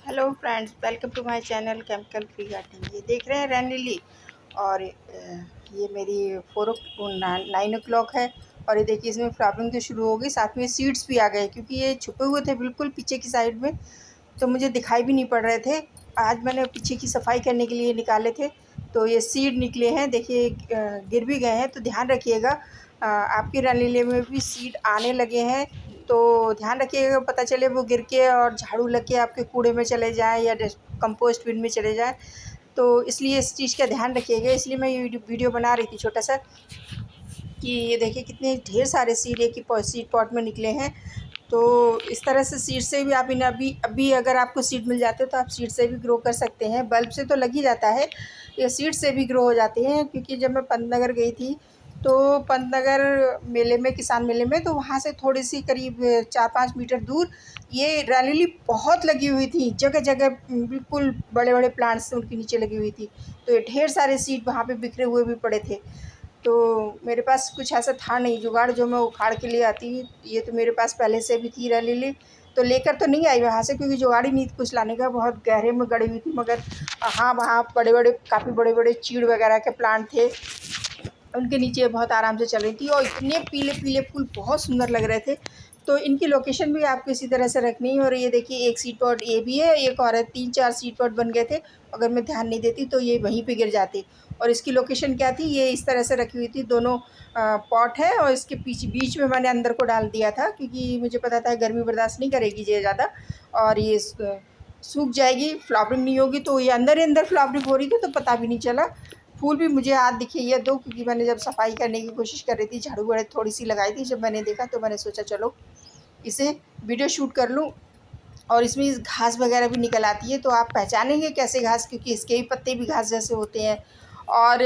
Hello friends, welcome to my channel chemical free gardening. ये देख रहे हैं रन लिली। और ये मेरी 9 o'clock है। और ये देखिए इसमें फ्लावरिंग तो शुरू हो गई, साथ में सीड्स भी आ गए क्योंकि ये छुपे हुए थे बिल्कुल पीछे की साइड में, तो मुझे दिखाई भी नहीं पड़ रहे थे। आज मैंने पीछे की सफाई करने के लिए निकाले थे तो ये सीड निकले हैं। देखिए गिर भी गए हैं, तो ध्यान रखिएगा आपकी रन लिली में भी सीड आने लगे हैं। तो ध्यान रखिएगा, पता चले वो गिर के और झाड़ू लग के आपके कूड़े में चले जाएं या कंपोस्ट बिन में चले जाएं, तो इसलिए इस चीज़ का ध्यान रखिएगा। इसलिए मैं ये वीडियो बना रही थी छोटा सा कि ये देखिए कितने ढेर सारे सीड एक ही सीड पॉट में निकले हैं। तो इस तरह से सीड से भी आप अभी अगर आपको सीड मिल जाते हैं तो आप सीड से भी ग्रो कर सकते हैं। बल्ब से तो लग ही जाता है, ये सीड से भी ग्रो हो जाते हैं। क्योंकि जब मैं पंतनगर गई थी तो पंतनगर मेले में, किसान मेले में, तो वहाँ से थोड़ी सी करीब 4-5 मीटर दूर ये रैली बहुत लगी हुई थी। जगह जगह बिल्कुल बड़े बड़े प्लांट्स उनके नीचे लगी हुई थी। तो ये ढेर सारे सीड वहाँ पे बिखरे हुए भी पड़े थे। तो मेरे पास कुछ ऐसा था नहीं जुगाड़ जो मैं उखाड़ के ले आती। ये तो मेरे पास पहले से भी थी रैली, तो लेकर तो नहीं आई वहाँ से क्योंकि जुगाड़ ही नहीं कुछ लाने का, बहुत गहरे में गड़ी हुई थी। मगर हाँ, वहाँ बड़े बड़े काफ़ी बड़े बड़े चीड़ वगैरह के प्लांट थे, उनके नीचे बहुत आराम से चल रही थी और इतने पीले पीले फूल बहुत सुंदर लग रहे थे। तो इनकी लोकेशन भी आपको इसी तरह से रखनी है। और ये देखिए एक सीड पॉट ये भी है, एक और है। 3-4 सीड पॉट बन गए थे, अगर मैं ध्यान नहीं देती तो ये वहीं पे गिर जाते। और इसकी लोकेशन क्या थी, ये इस तरह से रखी हुई थी। दोनों पॉट है और इसके पीछे बीच में मैंने अंदर को डाल दिया था क्योंकि मुझे पता था गर्मी बर्दाश्त नहीं करेगी ये ज़्यादा और ये सूख जाएगी, फ्लावरिंग नहीं होगी। तो ये अंदर ही अंदर फ्लावरिंग हो रही थी तो पता भी नहीं चला। फूल भी मुझे आज दिखे ये दो, क्योंकि मैंने जब सफाई करने की कोशिश कर रही थी, झाड़ू वाड़ू थोड़ी सी लगाई थी, जब मैंने देखा तो मैंने सोचा चलो इसे वीडियो शूट कर लूँ। और इसमें इस घास वगैरह भी निकल आती है, तो आप पहचानेंगे कैसे घास, क्योंकि इसके भी पत्ते भी घास जैसे होते हैं। और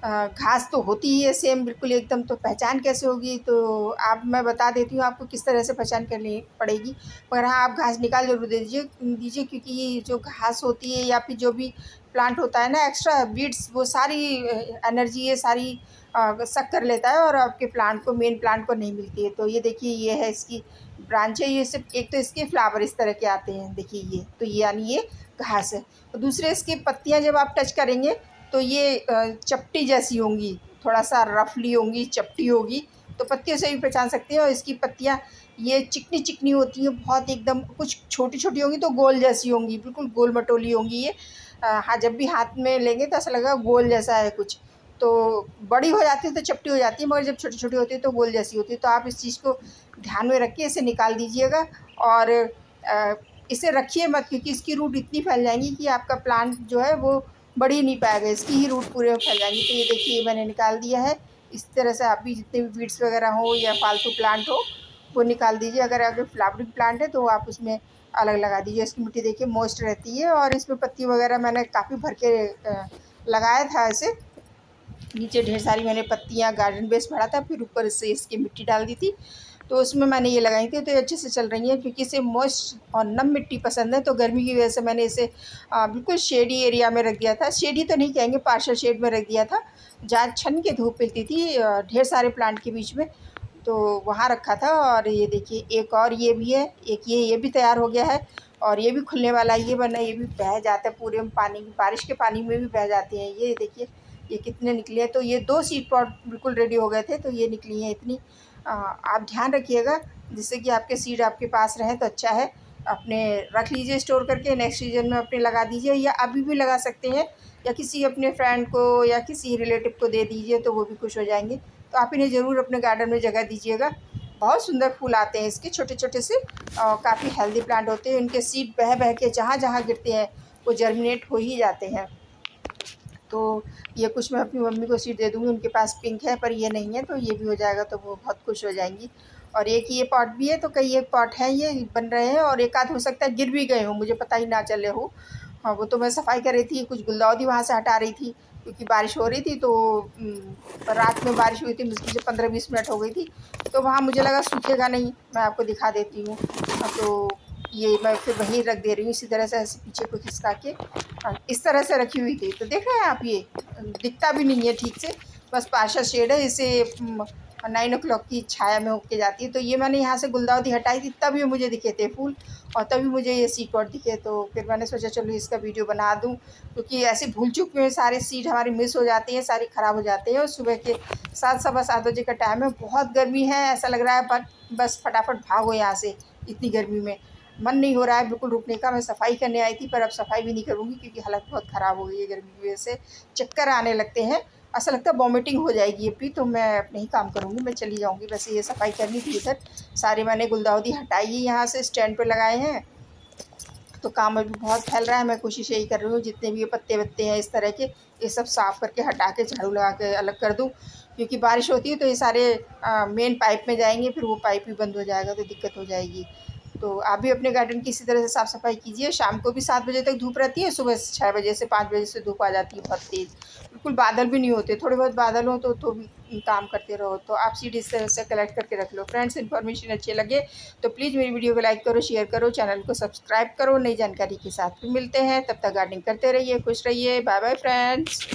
घास तो होती ही है सेम बिल्कुल एकदम, तो पहचान कैसे होगी। तो आप मैं बता देती हूँ आपको किस तरह से पहचान करनी पड़ेगी। मगर हाँ, आप घास निकाल जरूर दीजिए क्योंकि ये जो घास होती है या फिर जो भी प्लांट होता है ना, एक्स्ट्रा वीड्स, वो सारी एनर्जी ये सारी सक कर लेता है और आपके प्लांट को, मेन प्लांट को नहीं मिलती है। तो ये देखिए ये है इसकी ब्रांच है। ये सिर्फ एक तो इसके फ्लावर इस तरह के आते हैं, देखिए ये तो ये यानी ये घास है। और दूसरे इसकी पत्तियां जब आप टच करेंगे तो ये चपटी जैसी होंगी, थोड़ा सा रफली होंगी, चपटी होगी। तो पत्तियों से भी पहचान सकते हैं। और इसकी पत्तियां ये चिकनी चिकनी होती हैं बहुत, एकदम कुछ छोटी छोटी होंगी तो गोल जैसी होंगी, बिल्कुल गोल मटोली होंगी ये। हाँ, जब भी हाथ में लेंगे तो ऐसा लगेगा गोल जैसा है कुछ। तो बड़ी हो जाती है तो चपटी हो जाती है, मगर जब छोटी छोटी होती है तो गोल जैसी होती है। तो आप इस चीज़ को ध्यान में रख के इसे निकाल दीजिएगा। और इसे रखिए मत, क्योंकि इसकी रूट इतनी फैल जाएंगी कि आपका प्लांट जो है वो बढ़ ही नहीं पाएगा, इसकी ही रूट पूरे फैल जाएंगी। तो ये देखिए मैंने निकाल दिया है। इस तरह से आप भी जितने भी वीड्स वगैरह हो या फालतू प्लांट हो वो निकाल दीजिए। अगर फ्लावरिंग प्लांट है तो आप उसमें अलग लगा दीजिए। इसकी मिट्टी देखिए मॉइस्ट रहती है और इसमें पत्ती वगैरह मैंने काफ़ी भर के लगाया था। ऐसे नीचे ढेर सारी मैंने पत्तियाँ गार्डन बेस भरा था, फिर ऊपर से इसकी मिट्टी डाल दी थी, तो उसमें मैंने ये लगाई थी। तो ये अच्छे से चल रही हैं क्योंकि इसे मॉइस्ट और नम मिट्टी पसंद है। तो गर्मी की वजह से मैंने इसे बिल्कुल शेडी एरिया में रख दिया था। शेडी तो नहीं कहेंगे, पार्शल शेड में रख दिया था, जहाँ छन के धूप मिलती थी ढेर सारे प्लांट के बीच में, तो वहाँ रखा था। और ये देखिए एक और ये भी है, एक ये भी तैयार हो गया है और ये भी खुलने वाला है। ये बना, ये भी बह जाता है पूरे में, पानी, बारिश के पानी में भी बह जाते हैं। ये देखिए ये कितने निकले हैं। तो ये 2 सीड पॉट बिल्कुल रेडी हो गए थे, तो ये निकली हैं इतनी। आप ध्यान रखिएगा जिससे कि आपके सीड आपके पास रहें तो अच्छा है। अपने रख लीजिए स्टोर करके, नेक्स्ट सीजन में अपने लगा दीजिए, या अभी भी लगा सकते हैं, या किसी अपने फ्रेंड को या किसी रिलेटिव को दे दीजिए तो वो भी खुश हो जाएंगे। तो आप इन्हें ज़रूर अपने गार्डन में जगह दीजिएगा। बहुत सुंदर फूल आते हैं इसके, छोटे छोटे से, काफ़ी हेल्दी प्लांट होते हैं। उनके सीड बह बह के जहाँ जहाँ गिरते हैं वो जर्मिनेट हो ही जाते हैं। तो ये कुछ मैं अपनी मम्मी को सीड दे दूँगी, उनके पास पिंक है पर ये नहीं है, तो ये भी हो जाएगा तो वो बहुत खुश हो जाएंगी। और एक ये पॉट भी है, तो कई एक पॉट हैं ये बन रहे हैं, और एक आध हो सकता है गिर भी गए हों, मुझे पता ही ना चले हो। हाँ, वो तो मैं सफाई कर रही थी, कुछ गुलदाउदी वहाँ से हटा रही थी क्योंकि बारिश हो रही थी। तो रात में बारिश हुई थी, मुश्किल से 15-20 मिनट हो गई थी, तो वहाँ मुझे लगा सूखेगा नहीं, मैं आपको दिखा देती हूँ। तो ये मैं फिर वहीं रख दे रही हूँ इसी तरह से, ऐसे पीछे को खिसका के इस तरह से रखी हुई थी। तो देख रहे हैं आप, ये दिखता भी नहीं है ठीक से, बस पार्शल शेड है। इसे 9 o'clock की छाया में उग के जाती है। तो ये मैंने यहाँ से गुलदाउदी हटाई थी, तभी मुझे दिखे थे फूल और तभी मुझे ये सीड पॉट दिखे। तो फिर मैंने सोचा चलो इसका वीडियो बना दूँ, क्योंकि ऐसे भूल चूक में सारे सीड हमारी मिस हो जाते हैं, सारे ख़राब हो जाते हैं। और सुबह के 7 सवा 7 बजे का टाइम है, बहुत गर्मी है, ऐसा लग रहा है बस फटाफट भागो यहाँ से, इतनी गर्मी में मन नहीं हो रहा है बिल्कुल रुकने का। मैं सफाई करने आई थी, पर अब सफाई भी नहीं करूँगी क्योंकि हालत बहुत ख़राब हो गई है गर्मी की वजह से, चक्कर आने लगते हैं, ऐसा लगता है वॉमिटिंग हो जाएगी अभी। तो मैं अब नहीं काम करूँगी, मैं चली जाऊँगी। वैसे ये सफाई करनी थी इधर, सारे मैंने गुलदाउदी हटाई है, यहाँ से स्टैंड पे लगाए हैं। तो काम अभी बहुत फैल रहा है, मैं कोशिश यही कर रही हूँ जितने भी ये पत्ते वत्ते हैं इस तरह के, ये सब साफ़ करके हटा के झाड़ू लगा के अलग कर दूँ, क्योंकि बारिश होती है तो ये सारे मेन पाइप में जाएंगे, फिर वो पाइप भी बंद हो जाएगा तो दिक्कत हो जाएगी। तो आप भी अपने गार्डन की इसी तरह से साफ़ सफाई कीजिए। शाम को भी 7 बजे तक धूप रहती है, सुबह 6 बजे से 5 बजे से धूप आ जाती है बहुत तेज़, बिल्कुल बादल भी नहीं होते, थोड़े बहुत बादल हो तो भी काम करते रहो। तो आप सीड इस तरह से कलेक्ट करके रख लो। फ्रेंड्स, इन्फॉर्मेशन अच्छे लगे तो प्लीज़ मेरी वीडियो को लाइक करो, शेयर करो, चैनल को सब्सक्राइब करो नई जानकारी के साथ। फिर मिलते हैं, तब तक गार्डनिंग करते रहिए, खुश रहिए। Bye bye friends.